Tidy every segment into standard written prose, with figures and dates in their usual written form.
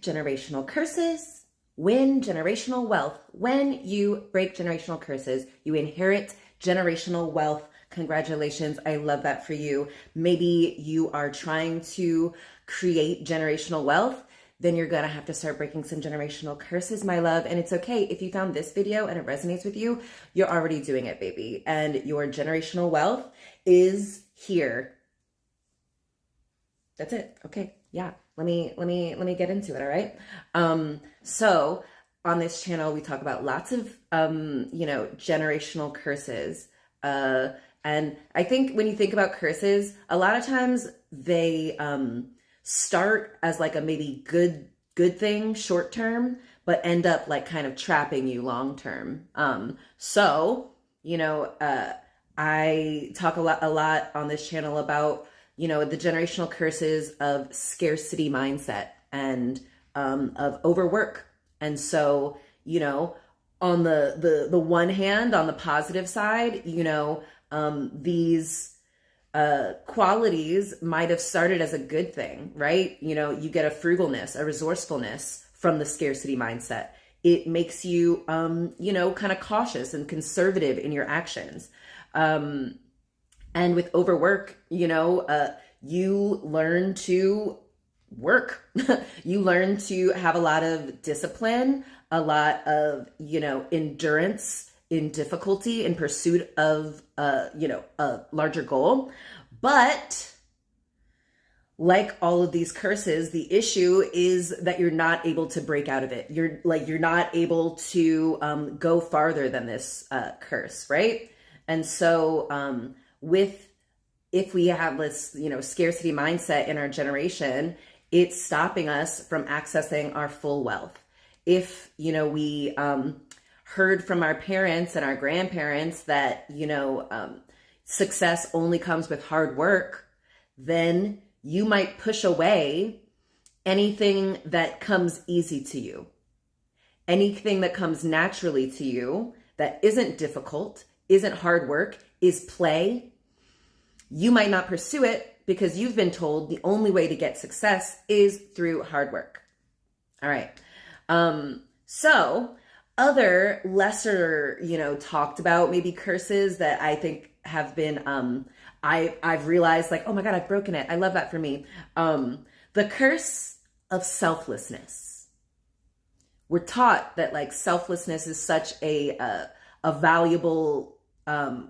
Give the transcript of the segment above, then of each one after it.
generational curses, win generational wealth. When you break generational curses, you inherit generational wealth. Congratulations. I love that for you. Maybe you are trying to create generational wealth. Then you're going to have to start breaking some generational curses, my love. And it's okay. If you found this video and it resonates with you, you're already doing it, baby. And your generational wealth is here. That's it. Okay. Yeah. Let me get into it. All right. So on this channel, we talk about lots of, generational curses. And I think when you think about curses, a lot of times they, start as like a maybe good thing short term, but end up like kind of trapping you long term. I talk a lot on this channel about, the generational curses of scarcity mindset and of overwork. And so, on the one hand, on the positive side, these qualities might have started as a good thing, right? You get a frugalness, a resourcefulness from the scarcity mindset. It makes you, kind of cautious and conservative in your actions. And with overwork, you learn to work. You learn to have a lot of discipline, a lot of, endurance in difficulty in pursuit of, a larger goal. But like all of these curses, the issue is that you're not able to break out of it. You're not able to go farther than this curse, right? And so if we have this, scarcity mindset in our generation, it's stopping us from accessing our full wealth. If, we heard from our parents and our grandparents that, success only comes with hard work, then you might push away anything that comes easy to you. Anything that comes naturally to you that isn't difficult, isn't hard work, is play. You might not pursue it because you've been told the only way to get success is through hard work. All right. So other lesser, talked about maybe curses that I think have been, I've realized like, oh my God, I've broken it. I love that for me. The curse of selflessness. We're taught that like selflessness is such a valuable,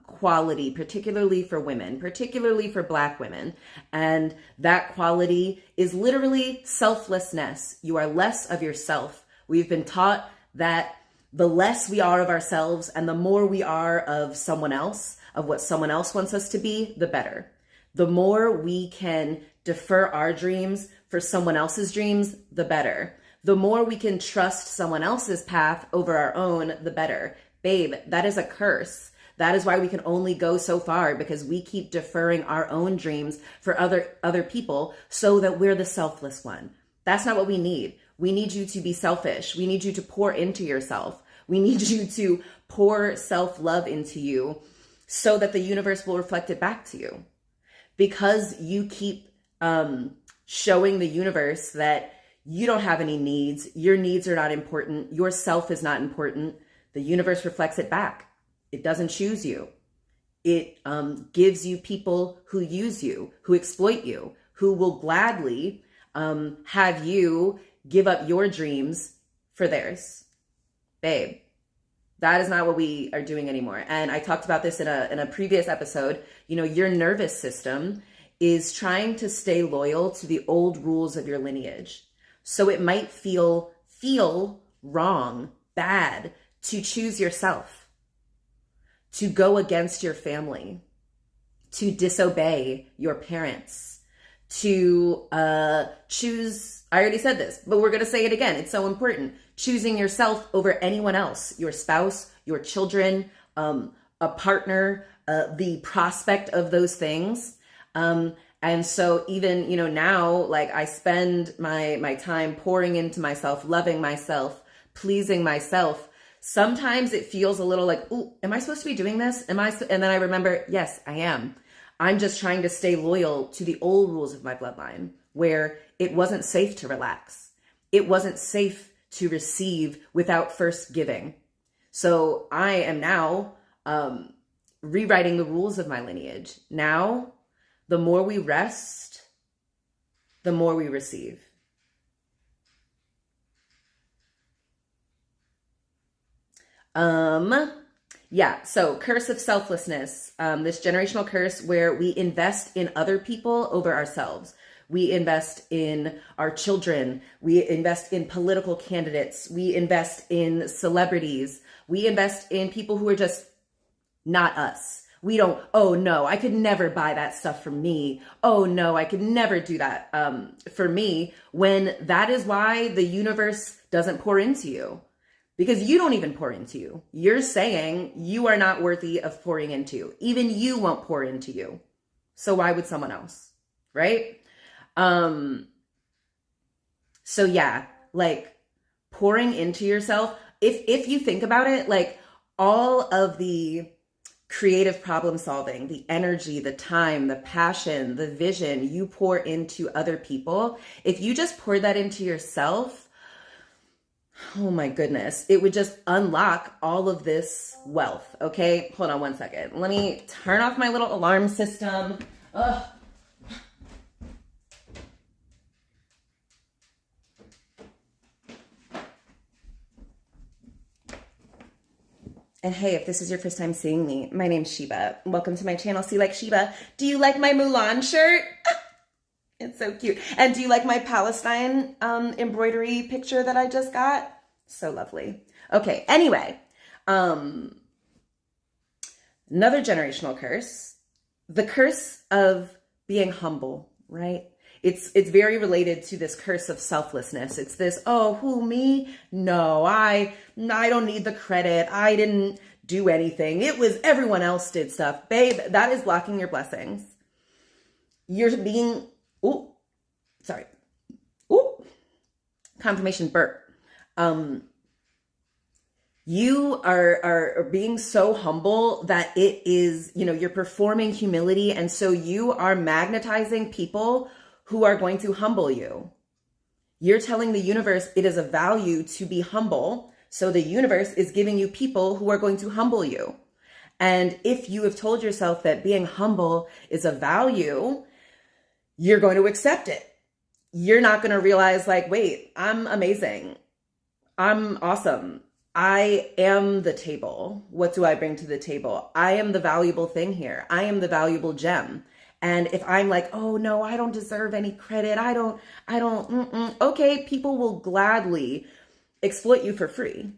quality, particularly for women, particularly for Black women. And that quality is literally selflessness. You are less of yourself. We've been taught that the less we are of ourselves and the more we are of someone else, of what someone else wants us to be, the better. The more we can defer our dreams for someone else's dreams, the better. The more we can trust someone else's path over our own, the better. Babe, that is a curse. That is why we can only go so far, because we keep deferring our own dreams for other people so that we're the selfless one. That's not what we need. We need you to be selfish. We need you to pour into yourself. We need you to pour self-love into you so that the universe will reflect it back to you. Because you keep showing the universe that you don't have any needs, your needs are not important, your self is not important, the universe reflects it back. It doesn't choose you. It gives you people who use you, who exploit you, who will gladly have you give up your dreams for theirs. Babe, that is not what we are doing anymore. And I talked about this in a previous episode. Your nervous system is trying to stay loyal to the old rules of your lineage. So it might feel wrong, bad, to choose yourself, to go against your family, to disobey your parents, to choose, I already said this, but we're going to say it again. It's so important. Choosing yourself over anyone else, your spouse, your children, a partner, the prospect of those things. And so even, now, like I spend my time pouring into myself, loving myself, pleasing myself. Sometimes it feels a little like, ooh, am I supposed to be doing this? And then I remember, yes, I am. I'm just trying to stay loyal to the old rules of my bloodline where it wasn't safe to relax. it wasn't safe to receive without first giving. So I am now rewriting the rules of my lineage. Now, the more we rest, the more we receive. Yeah, so curse of selflessness, this generational curse where we invest in other people over ourselves. We invest in our children. We invest in political candidates. We invest in celebrities. We invest in people who are just not us. We don't, oh no, I could never buy that stuff for me. Oh no, I could never do that for me, when that is why the universe doesn't pour into you. Because you don't even pour into you. You're saying you are not worthy of pouring into. Even you won't pour into you. So why would someone else? Right? So yeah, like pouring into yourself. If you think about it, like all of the creative problem solving, the energy, the time, the passion, the vision you pour into other people, if you just pour that into yourself, oh my goodness, it would just unlock all of this wealth. Okay, hold on one second. Let me turn off my little alarm system. Ugh. And hey, if this is your first time seeing me, my name's Sheba. Welcome to my channel, See Like Sheba. Do you like my Mulan shirt? It's so cute. And do you like my Palestine embroidery picture that I just got? So lovely. Okay, anyway. Another generational curse. The curse of being humble, right? It's very related to this curse of selflessness. It's this, oh, who, me? No, I don't need the credit. I didn't do anything. It was everyone else did stuff. Babe, that is blocking your blessings. You're being, confirmation burp. You are being so humble that it is, you're performing humility. And so you are magnetizing people who are going to humble you. You're telling the universe it is a value to be humble. So the universe is giving you people who are going to humble you. And if you have told yourself that being humble is a value, you're going to accept it. You're not going to realize like, wait, I'm amazing. I'm awesome. I am the table. What do I bring to the table? I am the valuable thing here. I am the valuable gem. And if I'm like, oh no, I don't deserve any credit. Okay, people will gladly exploit you for free.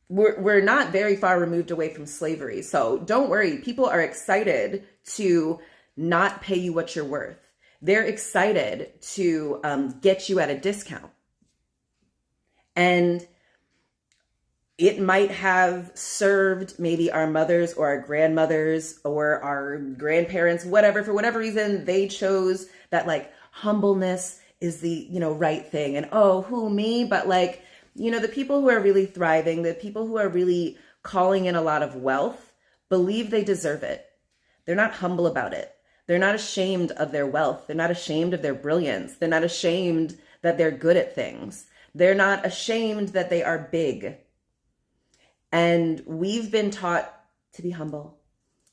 We're not very far removed away from slavery. So don't worry. People are excited to not pay you what you're worth. They're excited to get you at a discount. And it might have served maybe our mothers or our grandmothers or our grandparents, whatever, for whatever reason, they chose that like humbleness is the, right thing. And oh, who, me? But like, the people who are really thriving, the people who are really calling in a lot of wealth, believe they deserve it. They're not humble about it. They're not ashamed of their wealth. They're not ashamed of their brilliance. They're not ashamed that they're good at things. They're not ashamed that they are big. And we've been taught to be humble,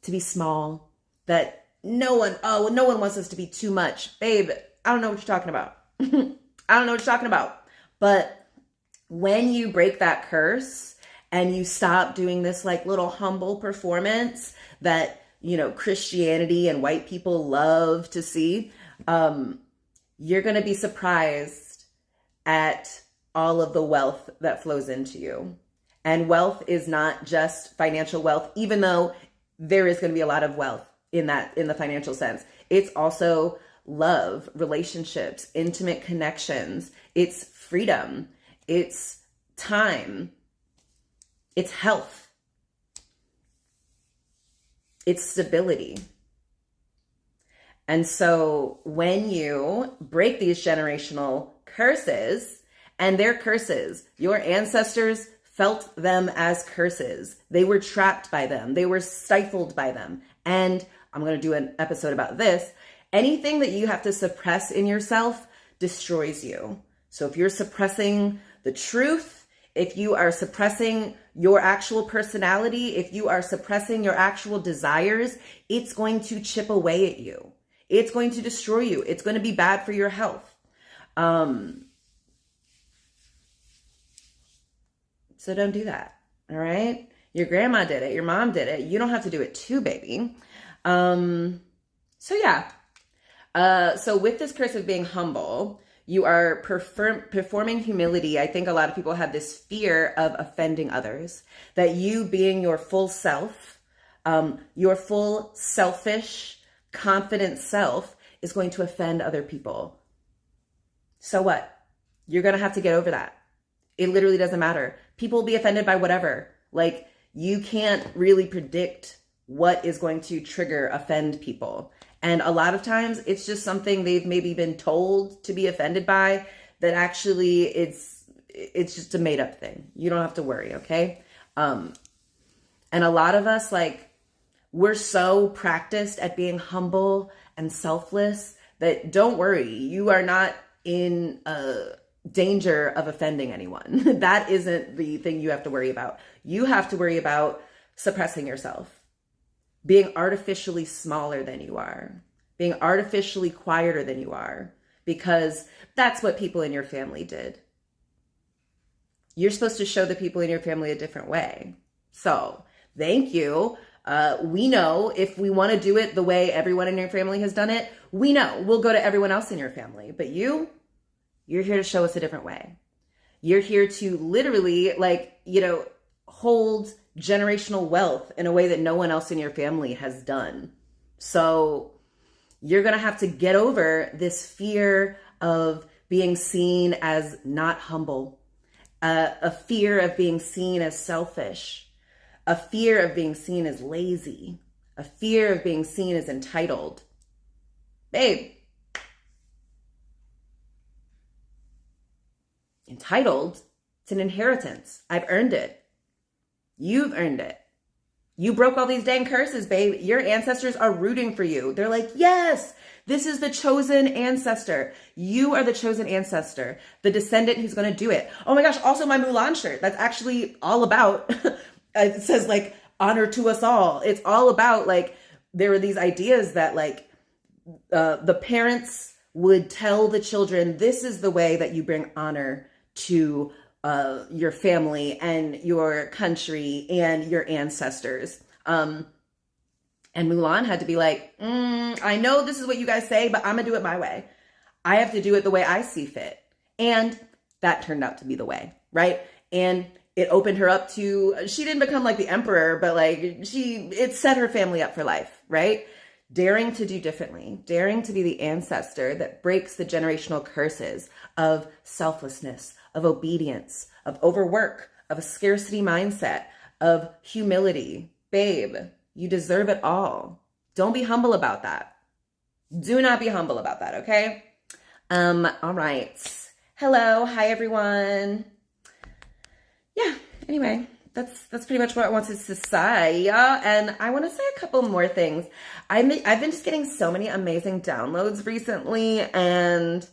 to be small, that no one wants us to be too much. Babe, I don't know what you're talking about. I don't know what you're talking about. But when you break that curse and you stop doing this like little humble performance that, Christianity and white people love to see, you're going to be surprised at all of the wealth that flows into you. And wealth is not just financial wealth, even though there is going to be a lot of wealth in the financial sense. It's also love, relationships, intimate connections. It's freedom. It's time. It's health. It's stability. And so when you break these generational curses, and they're curses, your ancestors felt them as curses. They were trapped by them. They were stifled by them. And I'm going to do an episode about this. Anything that you have to suppress in yourself destroys you. So if you're suppressing the truth, if you are suppressing your actual personality, if you are suppressing your actual desires, it's going to chip away at you. It's going to destroy you. It's going to be bad for your health. So don't do that. All right. Your grandma did it. Your mom did it. You don't have to do it too, baby. So yeah. So with this curse of being humble, you are performing humility. I think a lot of people have this fear of offending others, that you being your full self, your full selfish, confident self is going to offend other people. So what? You're going to have to get over that. It literally doesn't matter. People will be offended by whatever. Like, you can't really predict what is going to offend people. And a lot of times it's just something they've maybe been told to be offended by, that actually it's just a made up thing. You don't have to worry, okay? And a lot of us, like, we're so practiced at being humble and selfless that don't worry, you are not in danger of offending anyone. That isn't the thing you have to worry about. You have to worry about suppressing yourself, being artificially smaller than you are, being artificially quieter than you are, because that's what people in your family did. You're supposed to show the people in your family a different way. So thank you. We know if we want to do it the way everyone in your family has done it, we know we'll go to everyone else in your family. But you're here to show us a different way. You're here to literally, hold generational wealth in a way that no one else in your family has done. So you're going to have to get over this fear of being seen as not humble, a fear of being seen as selfish, a fear of being seen as lazy, a fear of being seen as entitled. Babe, entitled, it's an inheritance. I've earned it. You've earned it. You broke all these dang curses, babe. Your ancestors are rooting for you. They're like, yes, this is the chosen ancestor. You are the chosen ancestor, the descendant who's going to do it. Oh my gosh. Also my Mulan shirt. That's actually all about, it says like, honor to us all. It's all about like, there were these ideas that like, the parents would tell the children, this is the way that you bring honor to your family and your country and your ancestors. And Mulan had to be like, I know this is what you guys say, but I'm gonna do it my way. I have to do it the way I see fit. And that turned out to be the way, right? And it opened her up to, she didn't become like the emperor, but like it set her family up for life, right? Daring to do differently, daring to be the ancestor that breaks the generational curses of selflessness, of obedience, of overwork, of a scarcity mindset, of humility. Babe, you deserve it all. Don't be humble about that. Do not be humble about that, okay? All right. Hello. Hi, everyone. Yeah, anyway, that's pretty much what I wanted to say. And I want to say a couple more things. I've been just getting so many amazing downloads recently, and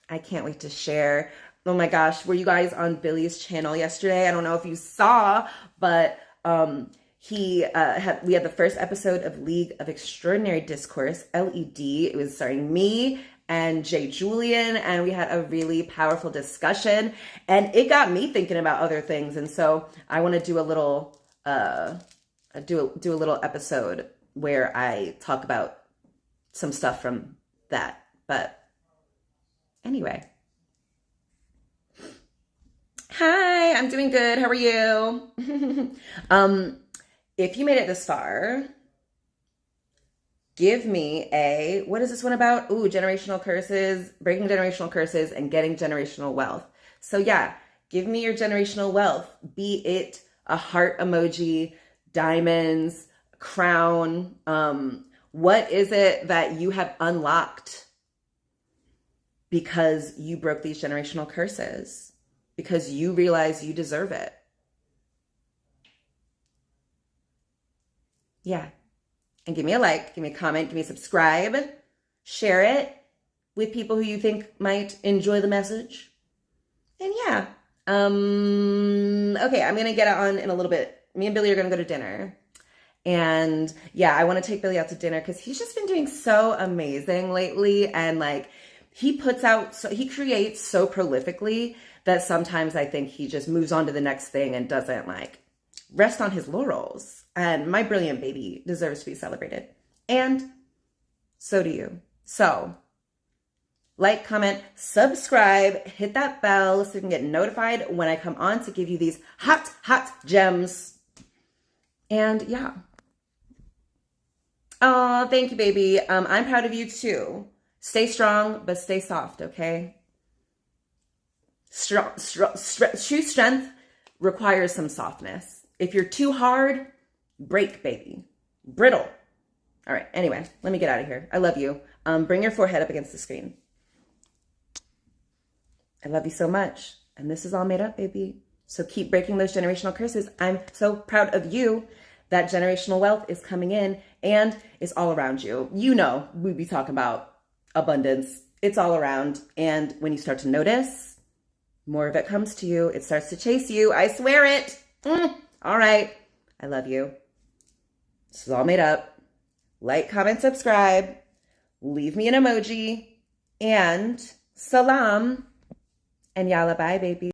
I can't wait to share. Oh my gosh, were you guys on Billy's channel yesterday? I don't know if you saw, but we had the first episode of League of Extraordinary Discourse, LED. It was starring me and Jay Julian, and we had a really powerful discussion, and it got me thinking about other things. And so I want to do a little do a little episode where I talk about some stuff from that. But anyway. Hi, I'm doing good. How are you? If you made it this far, give me what is this one about? Ooh, generational curses, breaking generational curses and getting generational wealth. So yeah, give me your generational wealth. Be it a heart emoji, diamonds, crown. What is it that you have unlocked because you broke these generational curses? Because you realize you deserve it. Yeah. And give me a like, give me a comment, give me a subscribe, share it with people who you think might enjoy the message. And yeah. Okay, I'm gonna get on in a little bit. Me and Billy are gonna go to dinner. And yeah, I want to take Billy out to dinner because he's just been doing so amazing lately. And like he creates so prolifically that sometimes I think he just moves on to the next thing and doesn't like rest on his laurels. And my brilliant baby deserves to be celebrated. And so do you. So like, comment, subscribe, hit that bell so you can get notified when I come on to give you these hot, hot gems. And yeah. Oh, thank you, baby. I'm proud of you too. Stay strong, but stay soft, okay? True strength requires some softness. If you're too hard, break, baby. Brittle. All right, anyway, let me get out of here. I love you. Bring your forehead up against the screen. I love you so much. And this is all made up, baby. So keep breaking those generational curses. I'm so proud of you. That generational wealth is coming in and is all around you. You know, we be talking about abundance. It's all around. And when you start to notice, more of it comes to you. It starts to chase you. I swear it. All right. I love you. This is all made up. Like, comment, subscribe. Leave me an emoji. And salam. And yalla bye, baby.